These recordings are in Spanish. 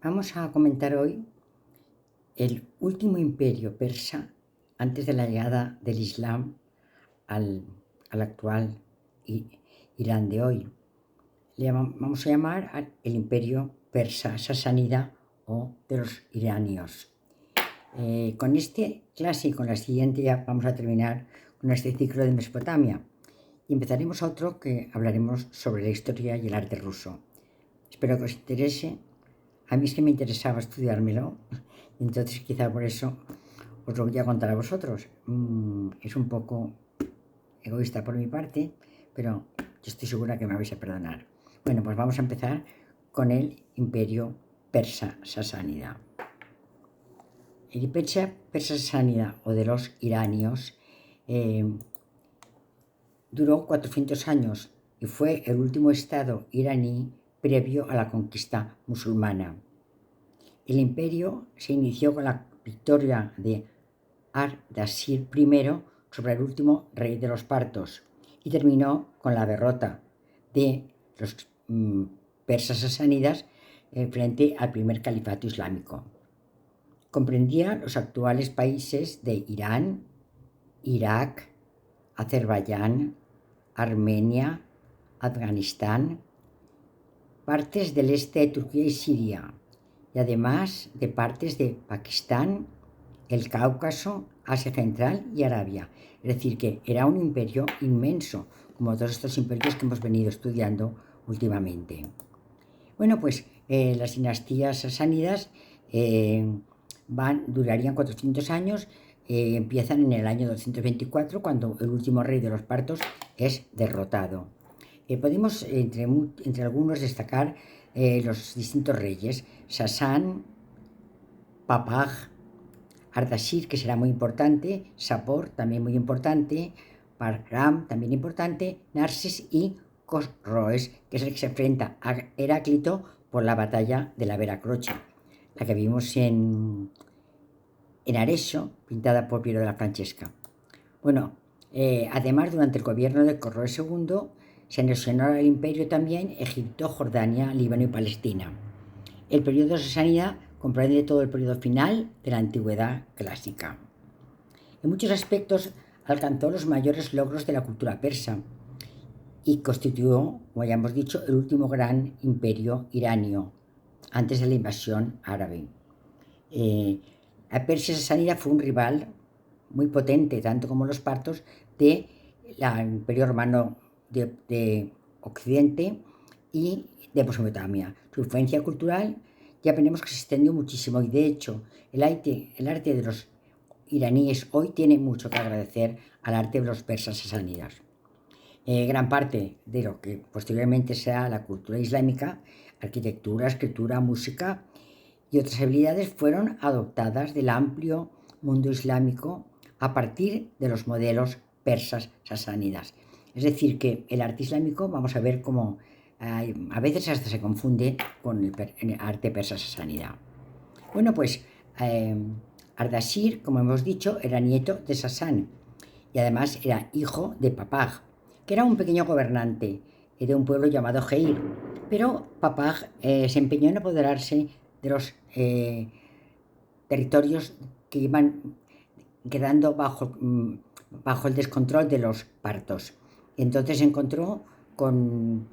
Vamos a comentar hoy el último imperio persa antes de la llegada del Islam al actual Irán de hoy. Vamos a llamar el imperio persa sasánida o de los iranios. Con este clase y con la siguiente ya vamos a terminar con este ciclo de Mesopotamia. Y empezaremos otro que hablaremos sobre la historia y el arte ruso. Espero que os interese. A mí es que me interesaba estudiármelo, entonces quizá por eso os lo voy a contar a vosotros. Es un poco egoísta por mi parte, pero yo estoy segura que me vais a perdonar. Bueno, pues vamos a empezar con el imperio persa sasánida. El imperio persa sasánida o de los iranios duró 400 años y fue el último estado iraní previo a la conquista musulmana. El imperio se inició con la victoria de Ardashir I sobre el último rey de los partos y terminó con la derrota de los persas sasánidas frente al primer califato islámico. Comprendía los actuales países de Irán, Irak, Azerbaiyán, Armenia, Afganistán, partes del este de Turquía y Siria, y además de partes de Pakistán, el Cáucaso, Asia Central y Arabia. Es decir, que era un imperio inmenso, como todos estos imperios que hemos venido estudiando últimamente. Bueno, pues las dinastías sasánidas durarían 400 años, empiezan en el año 224, cuando el último rey de los partos es derrotado. Podemos entre algunos destacar los distintos reyes: Sasán, Papag, Ardashir, que será muy importante, Sapor, también muy importante, Pargram, también importante, Narses y Cosroes, que es el que se enfrenta a Heráclito por la batalla de la Veracrocha, la que vimos en Arezzo, pintada por Piero de la Francesca. Bueno, además, durante el gobierno de Cosroes II, se anexionó al imperio también Egipto, Jordania, Líbano y Palestina. El periodo sasánida comprende todo el periodo final de la antigüedad clásica. En muchos aspectos alcanzó los mayores logros de la cultura persa y constituyó, como ya hemos dicho, el último gran imperio iranio antes de la invasión árabe. La Persia sasánida fue un rival muy potente, tanto como los partos, del imperio romano de Occidente y de Mesopotamia. Su influencia cultural ya veremos que se extendió muchísimo, y de hecho el arte de los iraníes hoy tiene mucho que agradecer al arte de los persas sasánidas. Gran parte de lo que posteriormente será la cultura islámica, arquitectura, escritura, música y otras habilidades, fueron adoptadas del amplio mundo islámico a partir de los modelos persas sasánidas. Es decir, que el arte islámico, vamos a ver cómo a veces hasta se confunde con el arte persa sasánida. Bueno, pues Ardashir, como hemos dicho, era nieto de Sasán y además era hijo de Papag, que era un pequeño gobernante de un pueblo llamado Geir. Pero Papag se empeñó en apoderarse de los territorios que iban quedando bajo el descontrol de los partos. Entonces se encontró con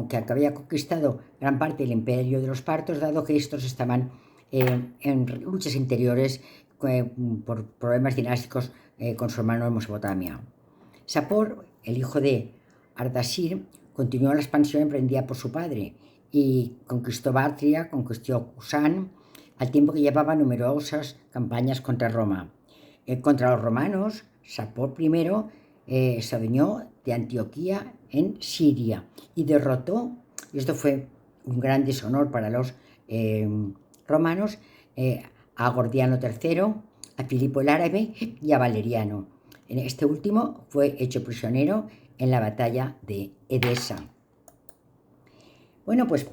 que había conquistado gran parte del imperio de los partos, dado que estos estaban en luchas interiores por problemas dinásticos con su hermano en Mesopotamia. Sapor, el hijo de Ardashir, continuó la expansión emprendida por su padre y conquistó Bactria, conquistó Cusán, al tiempo que llevaba numerosas campañas contra Roma. Contra los romanos, Sapor I se adueñó de Antioquía en Siria y derrotó, y esto fue un gran deshonor para los romanos, a Gordiano III, a Filipo el Árabe y a Valeriano. Este último fue hecho prisionero en la batalla de Edesa. Bueno, pues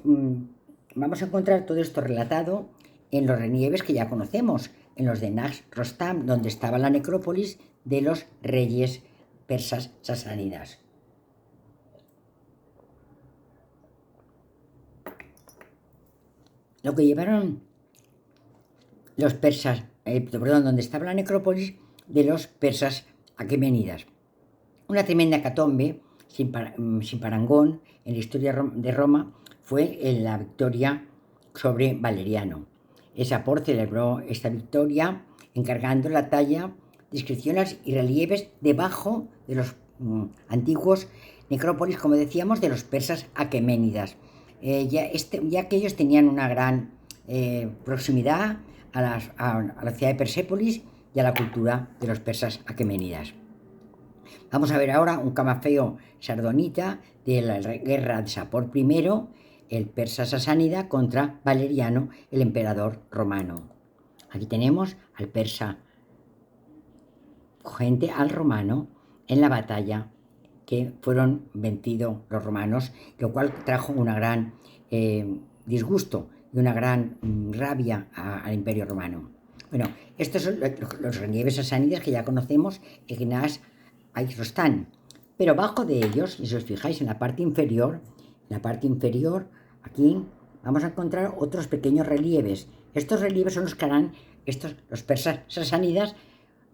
vamos a encontrar todo esto relatado en los relieves que ya conocemos, en los de Naqsh Rostam, donde estaba la necrópolis de los reyes persas sasánidas. lo que llevaron los persas, perdón, donde estaba la necrópolis de los persas aqueménidas. Una tremenda hecatombe sin parangón en la historia de Roma fue la victoria sobre Valeriano. Sapor celebró esta victoria encargando la talla, descripciones y relieves debajo de los antiguos necrópolis, como decíamos, de los persas aqueménidas, ya que ellos tenían una gran proximidad a la ciudad de Persépolis y a la cultura de los persas aqueménidas. Vamos a ver ahora un camafeo sardonita de la guerra de Sapor I, el persa sasánida, contra Valeriano, el emperador romano. Aquí tenemos al persa frente al romano en la batalla que fueron vencidos los romanos, lo cual trajo una gran disgusto y una gran rabia al imperio romano. Bueno, estos son los relieves sasánidas que ya conocemos, Ignaz, ahí están. Pero bajo de ellos, si os fijáis en la parte inferior, aquí vamos a encontrar otros pequeños relieves. Estos relieves son los que harán los persas sasánidas,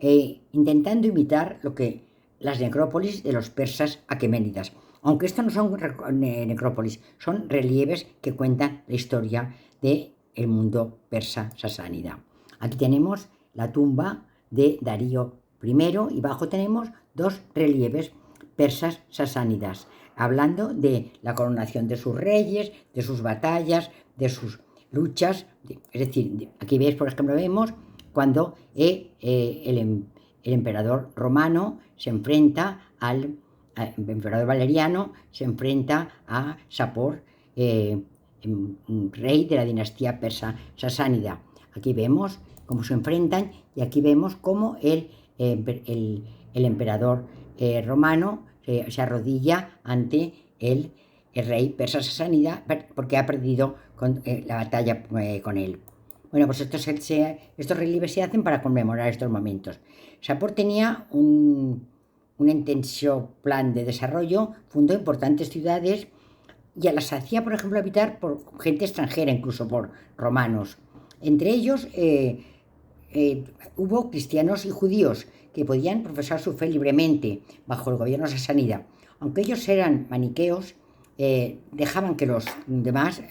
intentando imitar lo que las necrópolis de los persas aqueménidas. Aunque estos no son necrópolis, son relieves que cuentan la historia del mundo persa sasánida. Aquí tenemos la tumba de Darío I y bajo tenemos dos relieves persas sasánidas, hablando de la coronación de sus reyes, de sus batallas, de sus luchas. Es decir, aquí veis, por ejemplo, vemos cuando el emperador romano se enfrenta al emperador Valeriano, se enfrenta a Sapor, rey de la dinastía persa sasánida. Aquí vemos cómo se enfrentan y aquí vemos cómo el emperador romano se arrodilla ante el rey persa sasánida porque ha perdido la batalla con él. Bueno, pues estos relieves se hacen para conmemorar estos momentos. Sapor tenía un intenso plan de desarrollo, fundó importantes ciudades y las hacía, por ejemplo, habitar por gente extranjera, incluso por romanos. Entre ellos hubo cristianos y judíos que podían profesar su fe libremente bajo el gobierno sasánida. Aunque ellos eran maniqueos, dejaban que los demás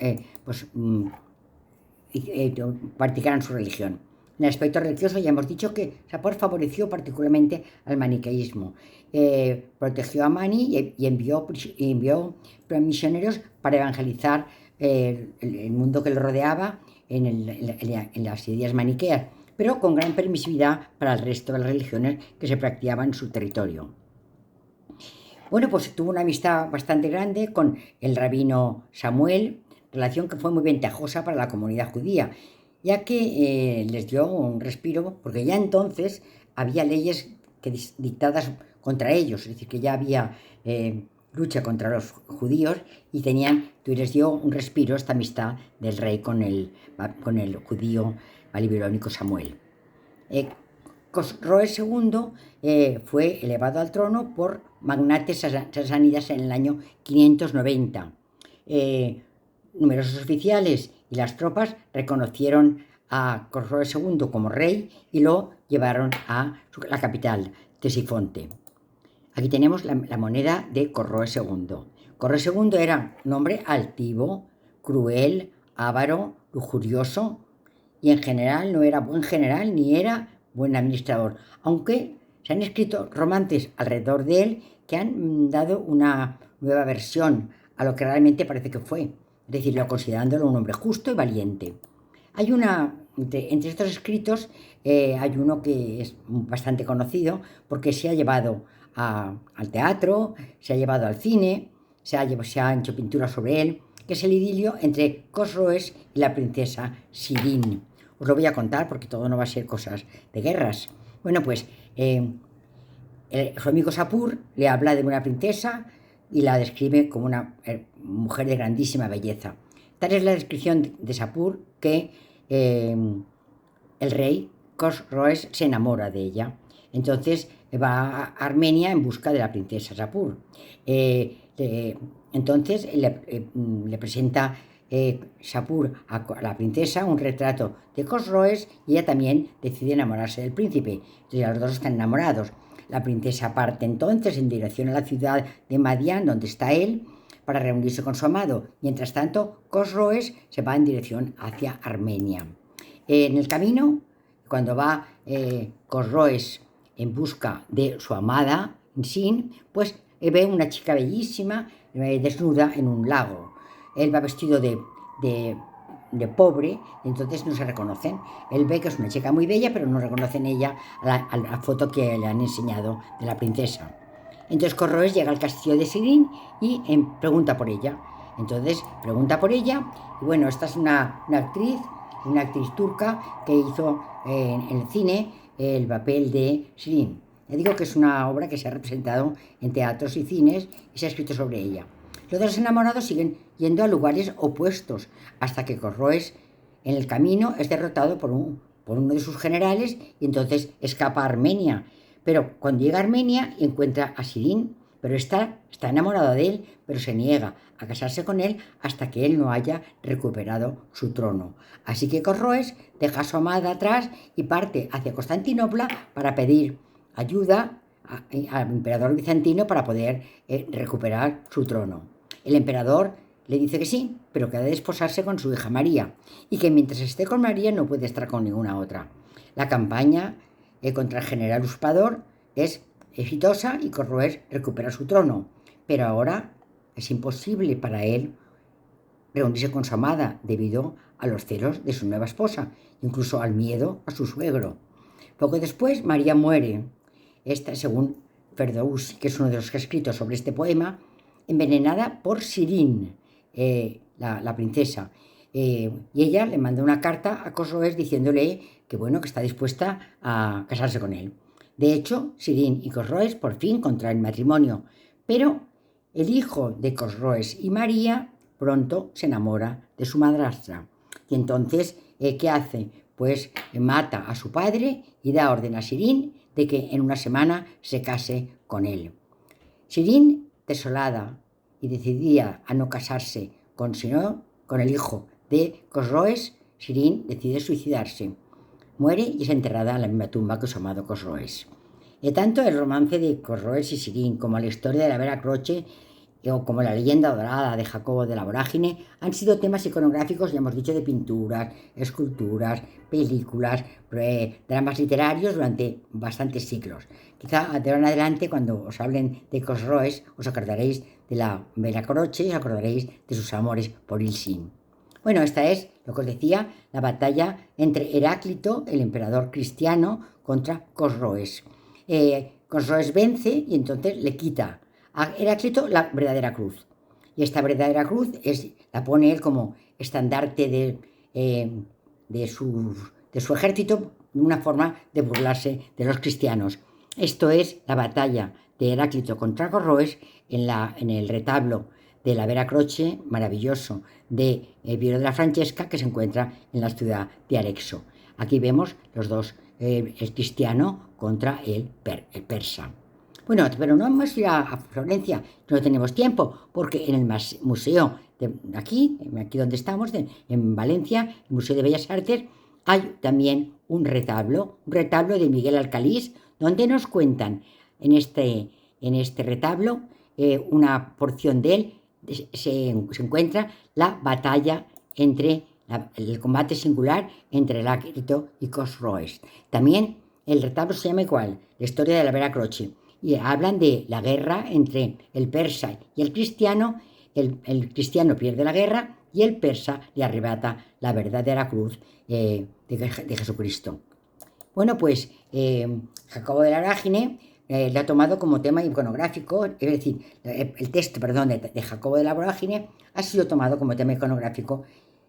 practicaran su religión. En el aspecto religioso ya hemos dicho que Sapor favoreció particularmente al maniqueísmo. Protegió a Mani y envió misioneros para evangelizar el mundo que le rodeaba en las ideas maniqueas, pero con gran permisividad para el resto de las religiones que se practicaban en su territorio. Bueno, pues tuvo una amistad bastante grande con el rabino Samuel, relación que fue muy ventajosa para la comunidad judía, ya que les dio un respiro, porque ya entonces había leyes dictadas contra ellos, es decir, que ya había lucha contra los judíos y les dio un respiro esta amistad del rey con el judío babilónico Samuel. Cosroes II fue elevado al trono por magnates sasánidas en el año 590. Numerosos oficiales y las tropas reconocieron a Cosroes II como rey y lo llevaron a la capital, Ctesifonte. Aquí tenemos la moneda de Cosroes II. Cosroes II era un hombre altivo, cruel, avaro, lujurioso y en general no era buen general ni era buen administrador, aunque se han escrito romances alrededor de él que han dado una nueva versión a lo que realmente parece que fue, es decir, considerándolo un hombre justo y valiente. Hay entre estos escritos hay uno que es bastante conocido porque se ha llevado al teatro, se ha llevado al cine, se han hecho pinturas sobre él, que es el idilio entre Cosroes y la princesa Sirin. Os lo voy a contar porque todo no va a ser cosas de guerras. Bueno, pues su amigo Sapur le habla de una princesa y la describe como una mujer de grandísima belleza. Tal es la descripción de Sapur que el rey Cosroes se enamora de ella. Entonces va a Armenia en busca de la princesa Sapur. Entonces le presenta Shapur a la princesa un retrato de Cosroes y ella también decide enamorarse del príncipe. Entonces ya los dos están enamorados. La princesa parte entonces en dirección a la ciudad de Madian, donde está él, para reunirse con su amado. Mientras tanto, Cosroes se va en dirección hacia Armenia. En el camino, cuando va Cosroes en busca de su amada, Sin, pues ve una chica bellísima desnuda en un lago. Él va vestido de pobre, entonces no se reconocen. Él ve que es una chica muy bella, pero no reconocen ella a la foto que le han enseñado de la princesa. Entonces Corroes llega al castillo de Sirin y pregunta por ella. Entonces pregunta por ella, y bueno, esta es una actriz turca que hizo en el cine el papel de Sirin. Le digo que es una obra que se ha representado en teatros y cines y se ha escrito sobre ella. Los dos enamorados siguen yendo a lugares opuestos hasta que Corroes en el camino es derrotado por uno de sus generales y entonces escapa a Armenia. Pero cuando llega a Armenia encuentra a Sirin, pero está enamorado de él, pero se niega a casarse con él hasta que él no haya recuperado su trono. Así que Corroes deja a su amada atrás y parte hacia Constantinopla para pedir ayuda al emperador bizantino para poder recuperar su trono. El emperador le dice que sí, pero que ha de desposarse con su hija María y que mientras esté con María no puede estar con ninguna otra. La campaña contra el general usurpador es exitosa y Corroes recupera su trono, pero ahora es imposible para él reunirse con su amada debido a los celos de su nueva esposa, incluso al miedo a su suegro. Poco después María muere. Esta, según Ferdowsi, que es uno de los que ha escrito sobre este poema, envenenada por Sirin, la princesa. Y ella le manda una carta a Cosroes diciéndole que bueno, que está dispuesta a casarse con él. De hecho, Sirin y Cosroes por fin contraen matrimonio, pero el hijo de Cosroes y María pronto se enamora de su madrastra. Y entonces, ¿qué hace? Pues mata a su padre y da orden a Sirin de que en una semana se case con él. Sirin, desolada y decidida a no casarse con el hijo de Cosroes, Sirin decide suicidarse. Muere y es enterrada en la misma tumba que su amado Cosroes. Tanto el romance de Cosroes y Sirin como la historia de la Vera Croce o como la leyenda dorada de Jacobo de la Vorágine han sido temas iconográficos, ya hemos dicho, de pinturas, esculturas, películas, dramas literarios durante bastantes siglos. Quizá de ahora en adelante, cuando os hablen de Cosroes, os acordaréis de la Vera Croce y os acordaréis de sus amores por Ilsin. Bueno, esta es, lo que os decía, la batalla entre Heráclito, el emperador cristiano, contra Cosroes. Cosroes vence y entonces le quita a Heráclito la verdadera cruz. Y esta verdadera cruz la pone él como estandarte de su ejército, una forma de burlarse de los cristianos. Esto es la batalla de Heráclito contra Cosroes en el retablo de la Vera Croce, maravilloso, de Piero de la Francesca, que se encuentra en la ciudad de Arexo. Aquí vemos los dos, el cristiano contra el persa. Bueno, pero no vamos a ir a Florencia, no tenemos tiempo, porque en el museo de aquí donde estamos, en Valencia, el Museo de Bellas Artes, hay también un retablo de Miguel Alcalís, donde nos cuentan en este retablo una porción de él, se encuentra la batalla entre el combate singular entre Heráclito y Cosroes. También el retablo se llama igual, la historia de la Vera Croce, y hablan de la guerra entre el persa y el cristiano. El cristiano pierde la guerra y el persa le arrebata la verdadera cruz de Jesucristo. Bueno, pues Jacobo de la Vorágine lo ha tomado como tema iconográfico, es decir, el texto, de Jacobo de la Vorágine ha sido tomado como tema iconográfico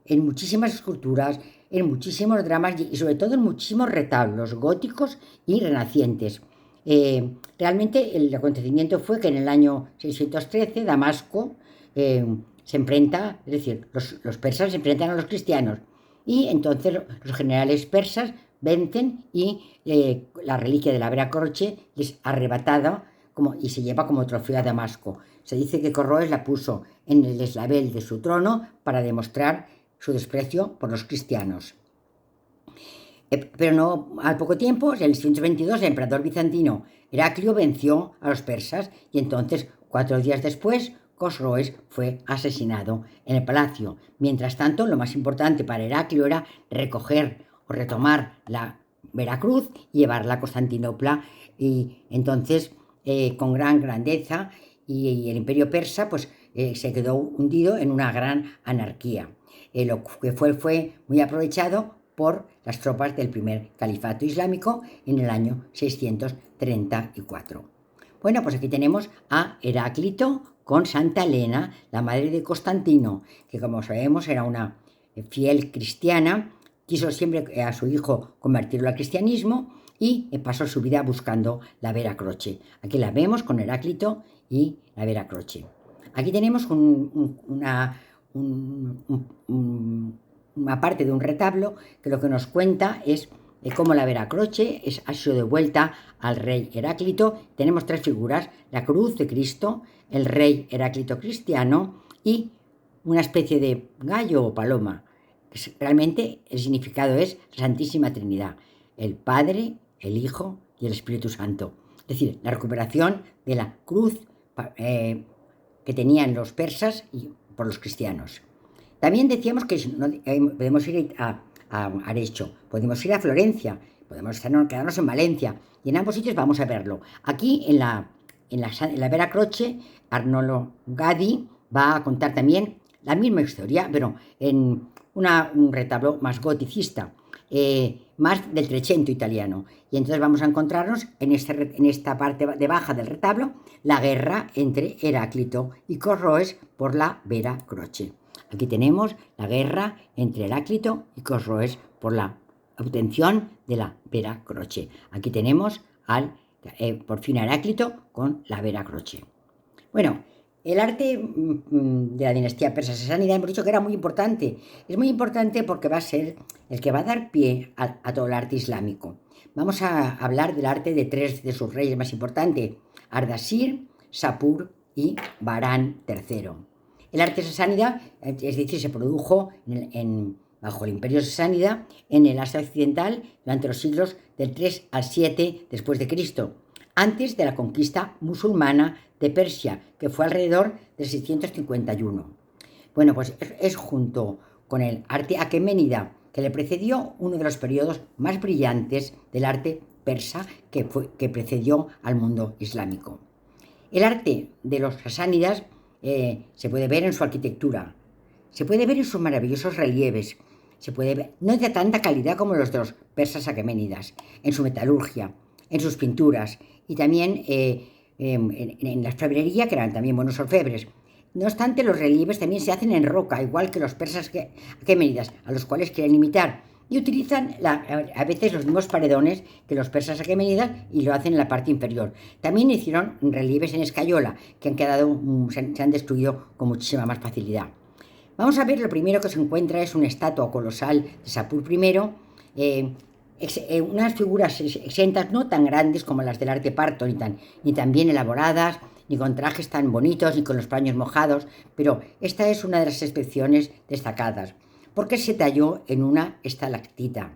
en muchísimas esculturas, en muchísimos dramas y sobre todo en muchísimos retablos góticos y renacientes. Realmente el acontecimiento fue que en el año 613 Damasco se enfrenta, es decir, los persas se enfrentan a los cristianos y entonces los generales persas vencen y la reliquia de la Vera Croce es arrebatada y se lleva como trofeo a Damasco. Se dice que Corroes la puso en el eslabel de su trono para demostrar su desprecio por los cristianos. Pero no al poco tiempo, en el 622, el emperador bizantino Heraclio venció a los persas y entonces, 4 días después, Cosroes fue asesinado en el palacio. Mientras tanto, lo más importante para Heraclio era recoger o retomar la Veracruz y llevarla a Constantinopla. Y entonces, con gran grandeza, y el imperio persa pues, se quedó hundido en una gran anarquía. Lo que fue muy aprovechado por las tropas del primer califato islámico en el año 634. Bueno, pues aquí tenemos a Heráclito con Santa Elena, la madre de Constantino, que como sabemos era una fiel cristiana, quiso siempre a su hijo convertirlo al cristianismo y pasó su vida buscando la Vera Croce. Aquí la vemos con Heráclito y la Vera Croce. Aquí tenemos una parte de un retablo que lo que nos cuenta es cómo la Vera Croce ha sido devuelta al rey Heráclito. Tenemos 3 figuras: la cruz de Cristo, el rey Heráclito cristiano y una especie de gallo o paloma. Realmente el significado es la Santísima Trinidad, el Padre, el Hijo y el Espíritu Santo. Es decir, la recuperación de la cruz que tenían los persas y por los cristianos. También decíamos que podemos ir a Arecho, podemos ir a Florencia, podemos quedarnos en Valencia, y en ambos sitios vamos a verlo. Aquí en la Vera Croce, Arnolo Gadi va a contar también la misma historia, pero en un retablo más goticista, más del Trecento italiano. Y entonces vamos a encontrarnos en esta parte de baja del retablo la guerra entre Heráclito y Cosroes por la Vera Croce. Aquí tenemos la guerra entre Heráclito y Cosroes por la obtención de la Vera Croce. Aquí tenemos por fin a Heráclito con la Vera Croce. Bueno, el arte de la dinastía persa sasánida hemos dicho que era muy importante. Es muy importante porque va a ser el que va a dar pie a todo el arte islámico. Vamos a hablar del arte de 3 de sus reyes más importantes: Ardashir, Sapur y Bahram III. El arte sasánida, es decir, se produjo bajo el imperio sasánida en el Asia Occidental durante los siglos del 3 al 7 después de Cristo, antes de la conquista musulmana de Persia, que fue alrededor del 651. Bueno, pues es junto con el arte aqueménida, que le precedió, uno de los periodos más brillantes del arte persa que precedió al mundo islámico. El arte de los sasánidas se puede ver en su arquitectura, se puede ver en sus maravillosos relieves, se puede ver, no es de tanta calidad como los de los persas aqueménidas, en su metalurgia, en sus pinturas y también en la orfebrería, que eran también buenos orfebres. No obstante, los relieves también se hacen en roca, igual que los persas aqueménidas, a los cuales quieren imitar, y utilizan a veces los mismos paredones que los persas aqueménidas y lo hacen en la parte inferior. También hicieron relieves en escayola, que se han destruido con muchísima más facilidad. Vamos a ver, lo primero que se encuentra es una estatua colosal de Sapur I, unas figuras exentas, no tan grandes como las del arte parto, ni tan bien elaboradas, ni con trajes tan bonitos, ni con los paños mojados, pero esta es una de las excepciones destacadas, porque se talló en una estalactita,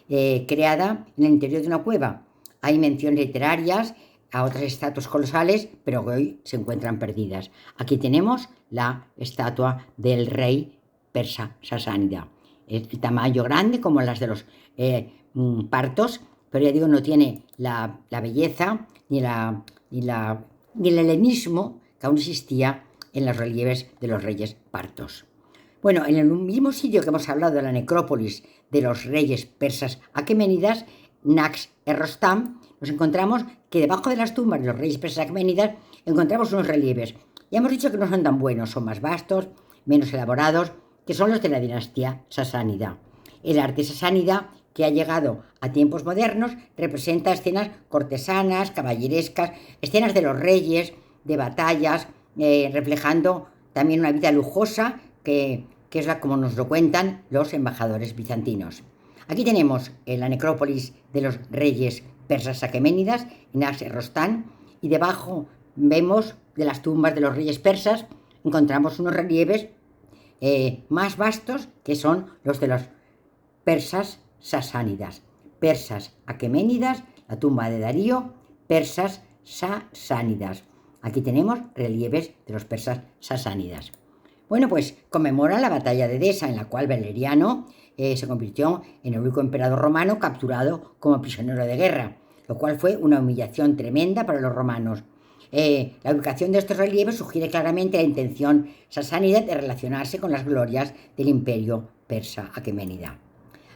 creada en el interior de una cueva. Hay menciones literarias a otras estatuas colosales, pero que hoy se encuentran perdidas. Aquí tenemos la estatua del rey persa sasánida. El tamaño grande como las de los partos, pero ya digo, no tiene la belleza ni el helenismo que aún existía en los relieves de los reyes partos. Bueno, en el mismo sitio que hemos hablado de la necrópolis de los reyes persas aqueménidas, Nax-e-Rostam, nos encontramos que debajo de las tumbas de los reyes persas aqueménidas encontramos unos relieves. Ya hemos dicho que no son tan buenos, son más vastos, menos elaborados, que son los de la dinastía sasánida. El arte sasánida, que ha llegado a tiempos modernos, representa escenas cortesanas, caballerescas, escenas de los reyes, de batallas, reflejando también una vida lujosa, que es como nos lo cuentan los embajadores bizantinos. Aquí tenemos la necrópolis de los reyes persas aqueménidas, Nax-e-Rostam, y debajo vemos de las tumbas de los reyes persas, encontramos unos relieves más vastos, que son los de los persas sasánidas. Persas aqueménidas, la tumba de Darío, persas sasánidas. Aquí tenemos relieves de los persas sasánidas. Bueno, pues conmemora la batalla de Edesa, en la cual Valeriano se convirtió en el único emperador romano capturado como prisionero de guerra, lo cual fue una humillación tremenda para los romanos. La ubicación de estos relieves sugiere claramente la intención sasánida de relacionarse con las glorias del imperio persa aqueménida.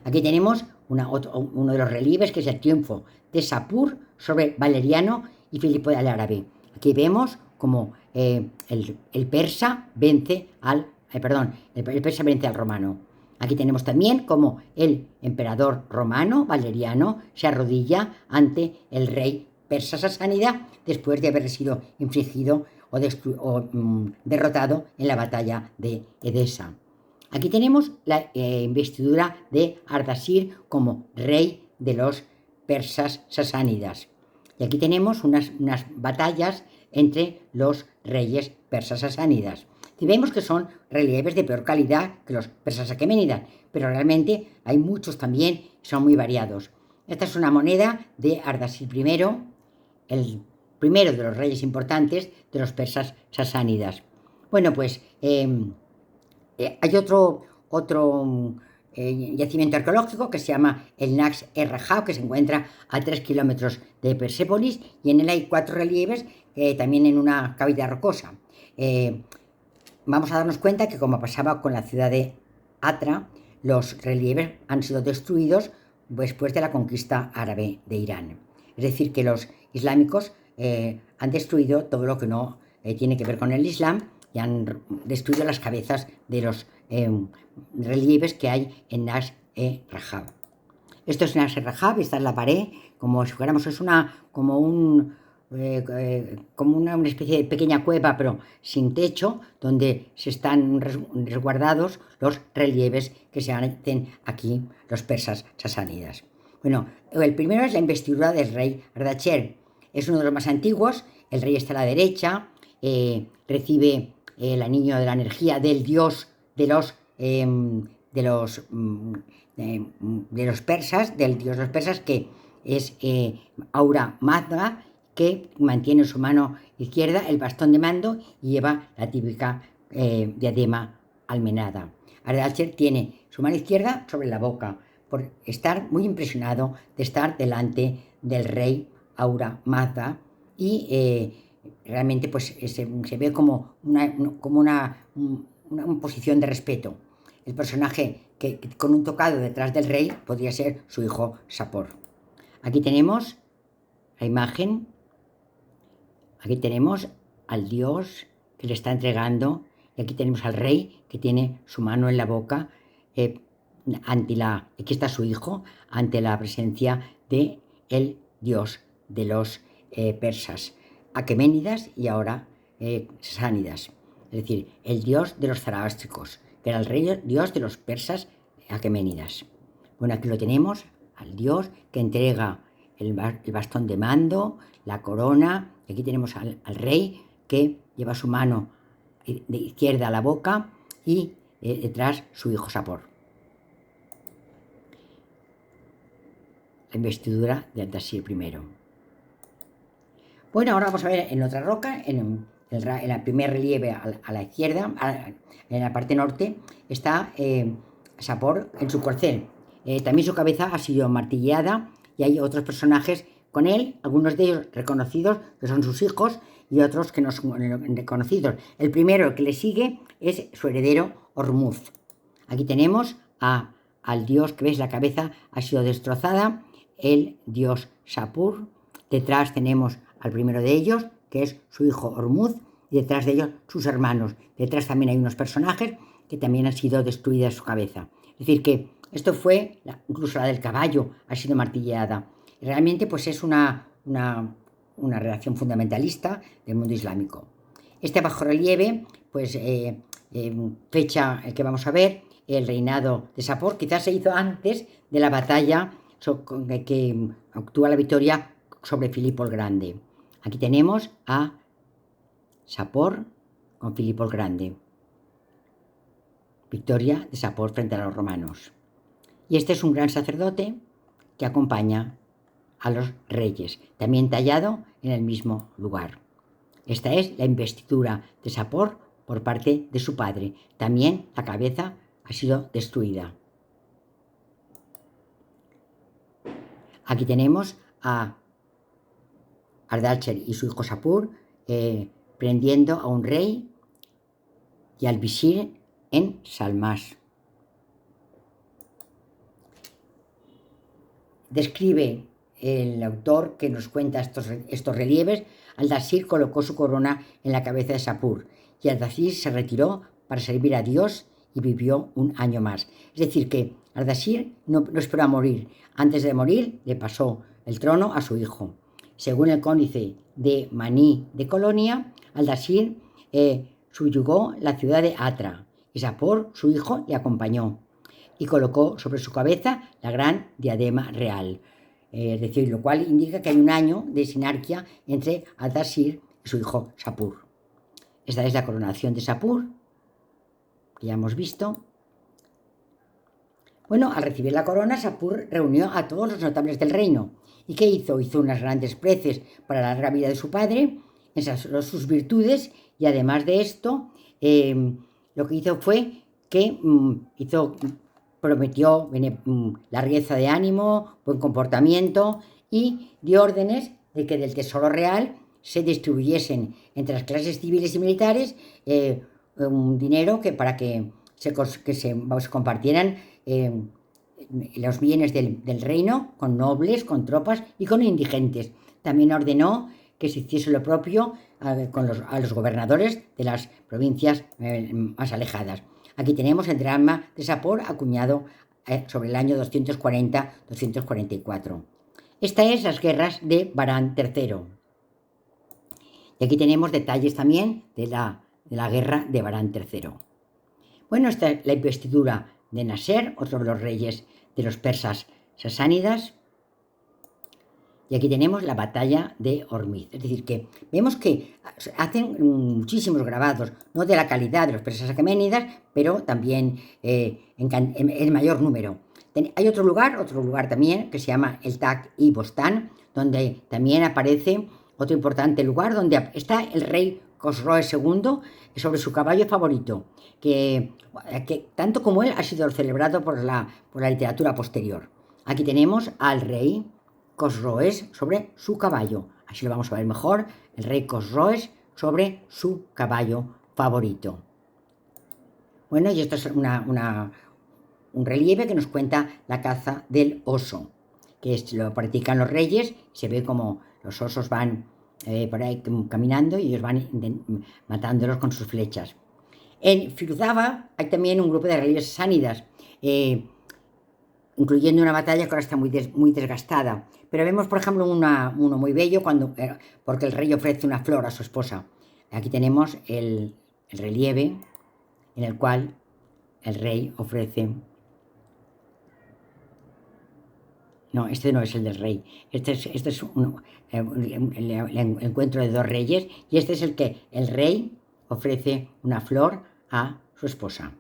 Aquí tenemos uno de los relieves, que es el triunfo de Sapur sobre Valeriano y Filipo el Árabe. Aquí vemos como el persa vence el persa vence al romano. Aquí tenemos también como el emperador romano, Valeriano, se arrodilla ante el rey persa sasánida después de haber sido infligido o derrotado en la batalla de Edesa. Aquí tenemos la investidura de Ardashir como rey de los persas sasánidas. Y aquí tenemos unas batallas entre los reyes persas sasánidas. Y vemos que son relieves de peor calidad que los persas aqueménidas, pero realmente hay muchos también, son muy variados. Esta es una moneda de Ardashir I, el primero de los reyes importantes de los persas sasánidas. Bueno, pues hay otro yacimiento arqueológico que se llama el Nax Rajab, que se encuentra a 3 kilómetros de Persépolis, y en él hay 4 relieves también en una cavidad rocosa. Vamos a darnos cuenta que, como pasaba con la ciudad de Atra, los relieves han sido destruidos después de la conquista árabe de Irán. Es decir, que los islámicos han destruido todo lo que no tiene que ver con el Islam, y han destruido las cabezas de los relieves que hay en Nax Rajab. Esto es Nax Rajab, esta es la pared, como si fuéramos, es como una especie de pequeña cueva, pero sin techo, donde se están resguardados los relieves que se hacen aquí los persas sasánidas. Bueno, el primero es la investidura del rey Ardashir. Es uno de los más antiguos. El rey está a la derecha, recibe el anillo de la energía del dios de los persas, del dios de los persas, que es Ahura Mazda, que mantiene en su mano izquierda el bastón de mando y lleva la típica diadema almenada. Ardashir tiene su mano izquierda sobre la boca, por estar muy impresionado de estar delante del rey Ahura Mazda, y realmente pues se ve como una posición de respeto. El personaje que con un tocado detrás del rey podría ser su hijo Sapor. Aquí tenemos la imagen, aquí tenemos al dios que le está entregando, y aquí tenemos al rey que tiene su mano en la boca, aquí está su hijo, ante la presencia de el dios de los persas aqueménidas y ahora sasánidas, es decir, el dios de los zoroástricos, que era el rey dios de los persas aqueménidas. Bueno, aquí lo tenemos, al dios que entrega el bastón de mando, la corona, y aquí tenemos al rey que lleva su mano de izquierda a la boca y detrás su hijo Sapor. La investidura de Ardashir I. Bueno, ahora vamos a ver en otra roca, en el primer relieve a la izquierda, en la parte norte, está Sapor en su corcel. También su cabeza ha sido martilleada, y hay otros personajes con él, algunos de ellos reconocidos, que son sus hijos, y otros que no son reconocidos. El primero que le sigue es su heredero Hormuz. Aquí tenemos al dios que ves, la cabeza ha sido destrozada, el dios Sapur. Detrás tenemos al primero de ellos, que es su hijo Hormuz, y detrás de ellos sus hermanos. Detrás también hay unos personajes que también han sido destruidas su cabeza. Es decir, que esto fue, incluso la del caballo ha sido martilleada. Realmente pues es una redacción fundamentalista del mundo islámico. Este bajorrelieve, pues fecha el que vamos a ver, el reinado de Sapor, quizás se hizo antes de la batalla que obtuvo la victoria sobre Filipo el Grande. Aquí tenemos a Sapor con Filipo el Grande. Victoria de Sapor frente a los romanos. Y este es un gran sacerdote que acompaña a los reyes, también tallado en el mismo lugar. Esta es la investidura de Sapor por parte de su padre. También la cabeza ha sido destruida. Aquí tenemos a Ardacher y su hijo Sapur prendiendo a un rey y al visir en Salmas. Describe el autor que nos cuenta estos relieves: Ardashir colocó su corona en la cabeza de Sapur y Ardashir se retiró para servir a Dios y vivió un año más. Es decir, que Ardashir no esperó a morir. Antes de morir le pasó el trono a su hijo. Según el códice de Maní de Colonia, Ardashir subyugó la ciudad de Atra y Sapor, su hijo, le acompañó y colocó sobre su cabeza la gran diadema real. Es decir, lo cual indica que hay un año de sinarquía entre Ardashir y su hijo Sapur. Esta es la coronación de Sapur, que ya hemos visto. Bueno, al recibir la corona, Sapur reunió a todos los notables del reino. ¿Y qué hizo? Hizo unas grandes preces para la larga vida de su padre, ensalzó sus virtudes y además de esto, lo que hizo fue que prometió largueza de ánimo, buen comportamiento y dio órdenes de que del tesoro real se distribuyesen entre las clases civiles y militares un dinero para que se compartieran los bienes del reino con nobles, con tropas y con indigentes. También ordenó que se hiciese lo propio a los gobernadores de las provincias más alejadas. Aquí tenemos el drama de Sapor acuñado sobre el año 240-244. Estas es las guerras de Varán III. Y aquí tenemos detalles también de la guerra de Varán III. Bueno, esta es la investidura de Naser, otro de los reyes de los persas sasánidas. Y aquí tenemos la batalla de Hormizd. Es decir, que vemos que hacen muchísimos grabados, no de la calidad de los persas aqueménidas, pero también en mayor número. Hay otro lugar también que se llama el Tag y Bostán, donde también aparece otro importante lugar donde está el rey Cosroes II sobre su caballo favorito, que tanto como él ha sido celebrado por la literatura posterior. Aquí tenemos al rey Cosroes sobre su caballo. Así lo vamos a ver mejor. El rey Cosroes sobre su caballo favorito. Bueno, y esto es un relieve que nos cuenta la caza del oso, que lo practican los reyes. Se ve como los osos van por ahí caminando y ellos van matándolos con sus flechas. En Firuzaba hay también un grupo de relieves sasánidas, incluyendo una batalla que ahora está muy desgastada. Pero vemos, por ejemplo, uno muy bello porque el rey ofrece una flor a su esposa. Aquí tenemos el relieve en el cual el rey ofrece... No, este no es el del rey. Este es el encuentro de dos reyes y este es el que el rey ofrece una flor a su esposa.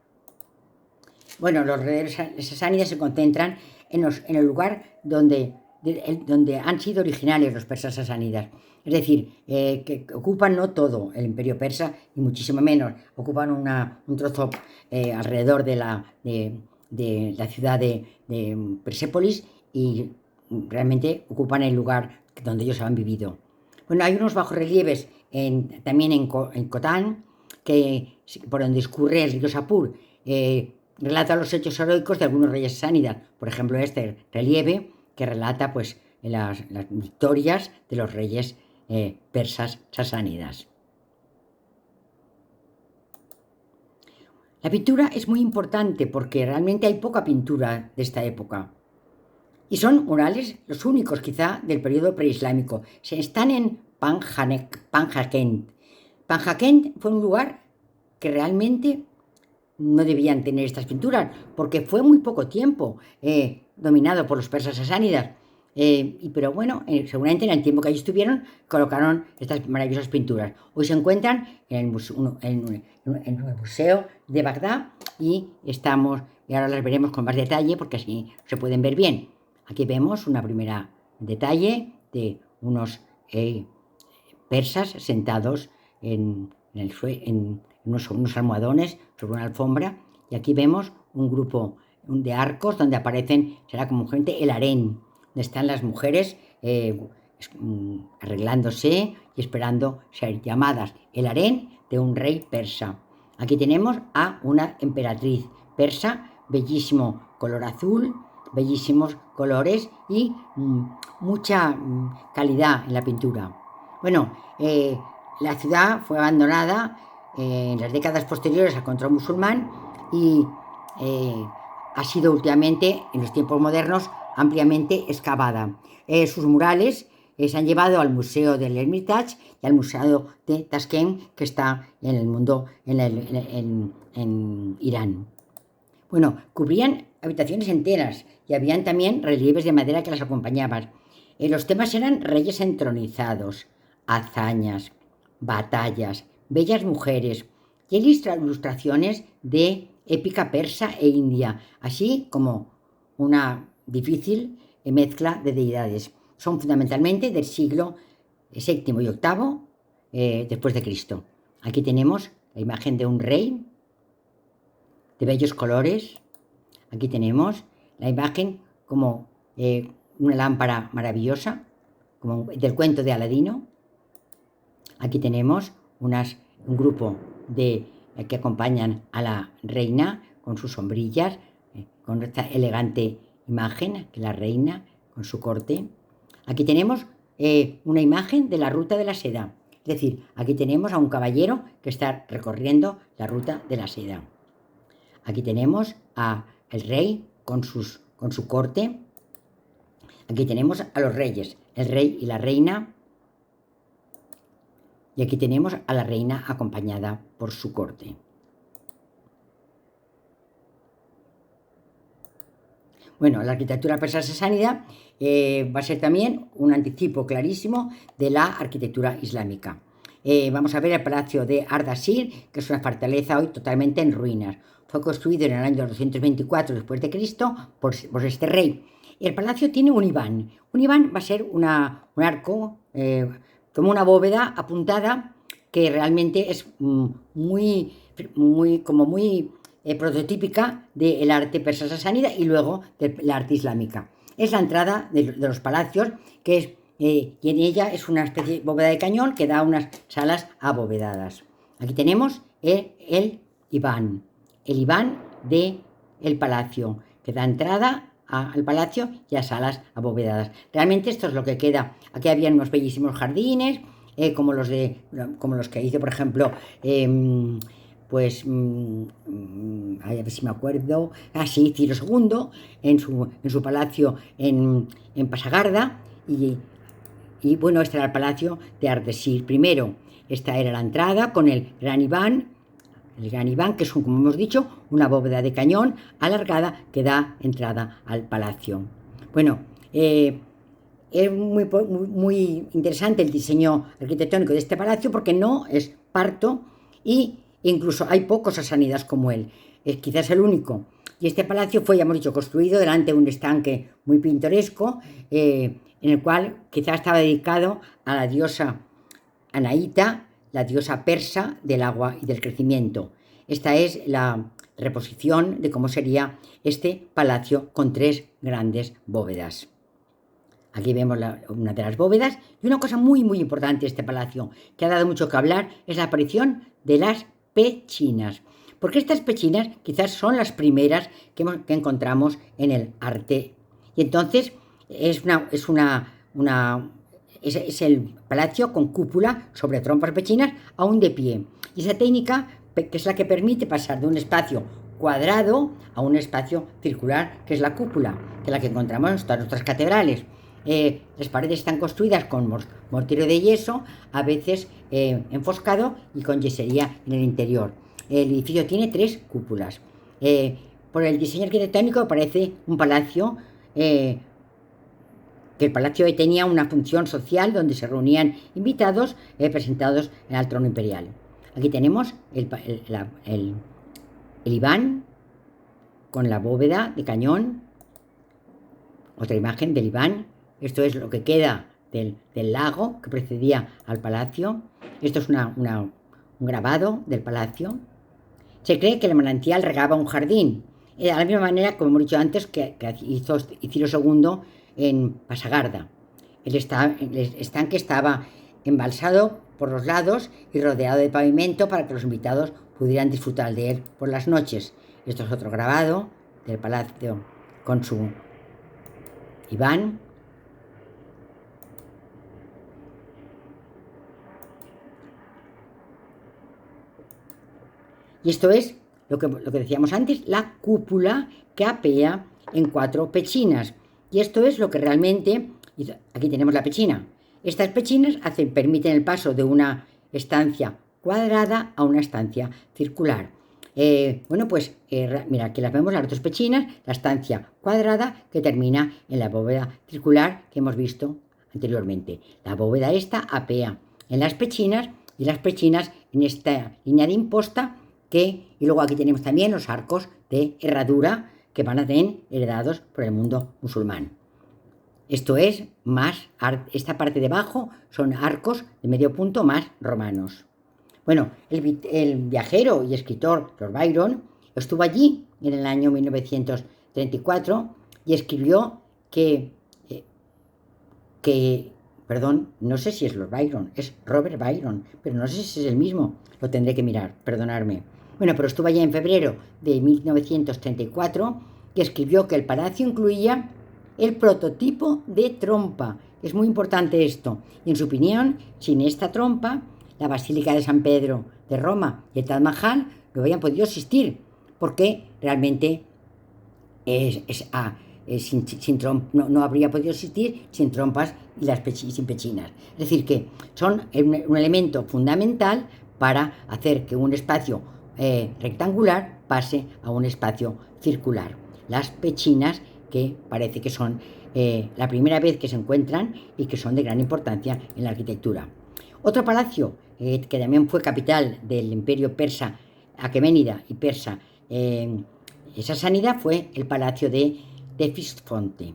Bueno, los reyes sasánidas se concentran en el lugar donde han sido originarios los persas sasánidas. Es decir, que ocupan no todo el imperio persa, ni muchísimo menos. Ocupan un trozo alrededor de la ciudad de Persépolis y realmente ocupan el lugar donde ellos han vivido. Bueno, hay unos bajorrelieves también en Cotán, por donde discurre el río Sapur. Relata los hechos heroicos de algunos reyes sasánidas. Por ejemplo, este relieve que relata pues las victorias de los reyes persas sasánidas. La pintura es muy importante porque realmente hay poca pintura de esta época. Y son murales los únicos quizá del periodo preislámico. Están en Panjakent. Panjakent fue un lugar que realmente no debían tener estas pinturas porque fue muy poco tiempo dominado por los persas sasánidas. Pero bueno, seguramente en el tiempo que allí estuvieron, colocaron estas maravillosas pinturas. Hoy se encuentran en el Museo de Bagdad y ahora las veremos con más detalle porque así se pueden ver bien. Aquí vemos una primera detalle de unos persas sentados en unos almohadones sobre una alfombra, y aquí vemos un grupo de arcos donde aparecen, será como gente, el harén, donde están las mujeres arreglándose y esperando ser llamadas, el harén de un rey persa. Aquí tenemos a una emperatriz persa, bellísimo color azul, bellísimos colores y mucha calidad en la pintura. Bueno, la ciudad fue abandonada en las décadas posteriores al control musulmán y ha sido últimamente, en los tiempos modernos, ampliamente excavada. Sus murales se han llevado al Museo del Hermitage y al Museo de Tashkent, que está en el mundo, en Irán. Bueno, cubrían habitaciones enteras y habían también relieves de madera que las acompañaban. Los temas eran reyes entronizados, hazañas, batallas, bellas mujeres y ilustraciones de épica persa e india, así como una difícil mezcla de deidades. Son fundamentalmente del siglo VII y VIII después de Cristo. Aquí tenemos la imagen de un rey de bellos colores. Aquí tenemos la imagen como una lámpara maravillosa, como del cuento de Aladino. Aquí tenemos un grupo que acompañan a la reina con sus sombrillas, con esta elegante imagen, que la reina con su corte. Aquí tenemos una imagen de la ruta de la seda. Es decir, aquí tenemos a un caballero que está recorriendo la ruta de la seda. Aquí tenemos al rey con su corte. Aquí tenemos a los reyes, el rey y la reina. Y aquí tenemos a la reina acompañada por su corte. Bueno, la arquitectura persa sasánida va a ser también un anticipo clarísimo de la arquitectura islámica. Vamos a ver el palacio de Ardashir, que es una fortaleza hoy totalmente en ruinas. Fue construido en el año 224 después de Cristo por este rey. El palacio tiene un ibán. Un ibán va a ser un arco, como una bóveda apuntada, que realmente es muy prototípica del arte persa sasánida y luego del arte islámica. Es la entrada de los palacios, y en ella es una especie de bóveda de cañón que da unas salas abovedadas. Aquí tenemos el ibán del palacio, que da entrada al palacio y a salas abovedadas. Realmente esto es lo que queda. Aquí habían unos bellísimos jardines, como los que hizo, por ejemplo, a ver si me acuerdo, Ciro II, en su palacio en Pasagarda, y bueno, este era el palacio de Ardeshir. Primero, esta era la entrada con el gran ibán, que es, como hemos dicho, una bóveda de cañón alargada que da entrada al palacio. Bueno, es muy interesante el diseño arquitectónico de este palacio porque no es parto y incluso hay pocos sasánidas como él. Es quizás el único. Y este palacio fue, ya hemos dicho, construido delante de un estanque muy pintoresco, en el cual quizás estaba dedicado a la diosa Anaíta, la diosa persa del agua y del crecimiento. Esta es la reposición de cómo sería este palacio con 3 grandes bóvedas. Aquí vemos una de las bóvedas. Y una cosa muy, muy importante de este palacio, que ha dado mucho que hablar, es la aparición de las pechinas. Porque estas pechinas quizás son las primeras que encontramos en el arte. Y entonces es el palacio con cúpula sobre trompas pechinas aún de pie. Y esa técnica, que es la que permite pasar de un espacio cuadrado a un espacio circular, que es la cúpula, que es la que encontramos en todas nuestras catedrales. Las paredes están construidas con mortero de yeso, a veces enfoscado y con yesería en el interior. El edificio tiene 3 cúpulas. Por el diseño arquitectónico parece un palacio que el palacio tenía una función social donde se reunían invitados presentados al trono imperial. Aquí tenemos el Iván con la bóveda de cañón, otra imagen del Iván. Esto es lo que queda del lago que precedía al palacio. Esto es un grabado del palacio. Se cree que el manantial regaba un jardín, de la misma manera, como hemos dicho antes, que hizo Ciro II en Pasagarda. El estanque estaba embalsado por los lados y rodeado de pavimento para que los invitados pudieran disfrutar de él por las noches. Esto es otro grabado del palacio con su Iván. Y esto es lo que decíamos antes, la cúpula que apea en 4 pechinas. Y esto es lo que realmente, aquí tenemos la pechina. Estas pechinas permiten el paso de una estancia cuadrada a una estancia circular. Mira, aquí las vemos, las 2 pechinas, la estancia cuadrada que termina en la bóveda circular que hemos visto anteriormente. La bóveda esta apea en las pechinas y las pechinas en esta línea de imposta y luego aquí tenemos también los arcos de herradura que van a tener heredados por el mundo musulmán. Esto es esta parte de abajo son arcos de medio punto más romanos. Bueno, el viajero y escritor Lord Byron estuvo allí en el año 1934 y escribió perdón, no sé si es Lord Byron, es Robert Byron, pero no sé si es el mismo, lo tendré que mirar, perdonadme. Bueno, pero estuvo allá en febrero de 1934 y escribió que el palacio incluía el prototipo de trompa. Es muy importante esto. Y en su opinión, sin esta trompa, la Basílica de San Pedro de Roma y el Taj Mahal no habían podido existir, porque realmente no habría podido existir sin trompas y sin pechinas. Es decir, que son un elemento fundamental para hacer que un espacio rectangular pase a un espacio circular. Las pechinas, que parece que son la primera vez que se encuentran y que son de gran importancia en la arquitectura. Otro palacio que también fue capital del imperio persa aqueménida y persa sasánida fue el palacio de Ctesifonte.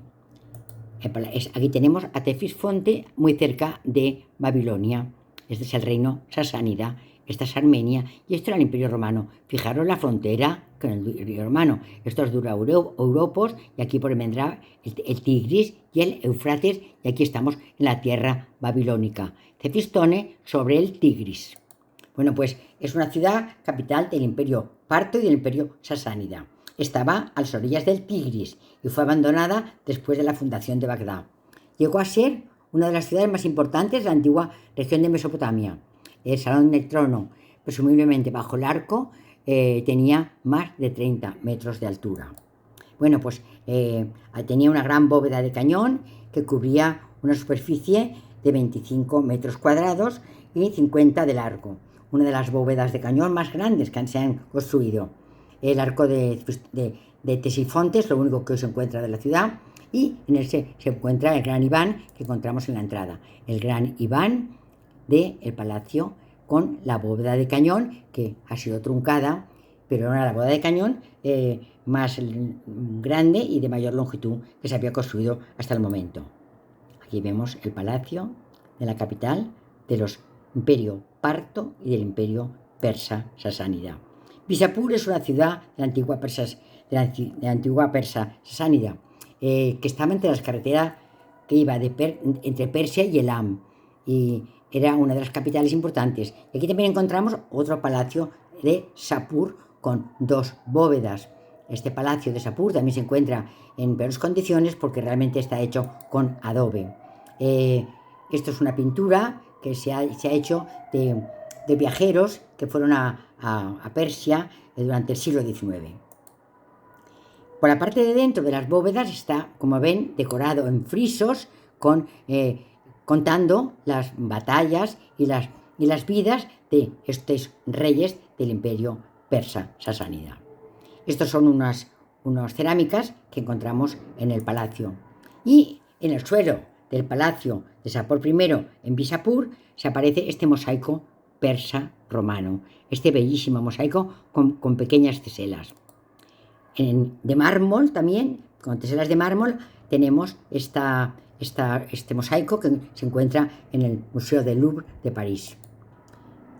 Aquí tenemos a Ctesifonte muy cerca de Babilonia. Este es el reino sasánida. Esta es Armenia y esto era el Imperio Romano. Fijaros la frontera con el Imperio Romano. Esto es Dura Europos y aquí por vendrá el Tigris y el Éufrates y aquí estamos en la tierra babilónica. Cefistone sobre el Tigris. Bueno, pues es una ciudad capital del Imperio Parto y del Imperio Sasánida. Estaba a las orillas del Tigris y fue abandonada después de la fundación de Bagdad. Llegó a ser una de las ciudades más importantes de la antigua región de Mesopotamia. El Salón del Trono, presumiblemente bajo el arco, tenía más de 30 metros de altura. Bueno, pues tenía una gran bóveda de cañón que cubría una superficie de 25 metros cuadrados y 50 de largo. Una de las bóvedas de cañón más grandes que se han construido. El arco de Ctesifonte es lo único que se encuentra de la ciudad y en él se encuentra el gran Iván que encontramos en la entrada. El gran Iván del palacio con la bóveda de cañón que ha sido truncada, pero era la bóveda de cañón más grande y de mayor longitud que se había construido hasta el momento. Aquí vemos el palacio de la capital de los imperio parto y del imperio persa sasánida. Bisapur es una ciudad de la antigua persa sasánida que estaba entre las carreteras que iba entre Persia y Elam y era una de las capitales importantes. Y aquí también encontramos otro palacio de Sapur con 2 bóvedas. Este palacio de Sapur también se encuentra en peores condiciones porque realmente está hecho con adobe. Esto es una pintura que se ha hecho de viajeros que fueron a Persia durante el siglo XIX. Por la parte de dentro de las bóvedas está, como ven, decorado en frisos contando las batallas y las vidas de estos reyes del imperio persa sasánida. Estos son unas cerámicas que encontramos en el palacio. Y en el suelo del palacio de Sapor I en Bijapur se aparece este mosaico persa romano, este bellísimo mosaico con pequeñas teselas. De mármol también, con teselas de mármol, tenemos este mosaico que se encuentra en el Museo del Louvre de París.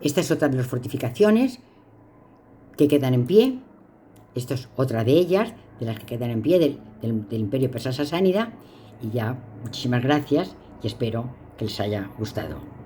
Esta es otra de las fortificaciones que quedan en pie. Esto es otra de ellas, de las que quedan en pie del Imperio Persa Sasánida. Y ya, muchísimas gracias y espero que les haya gustado.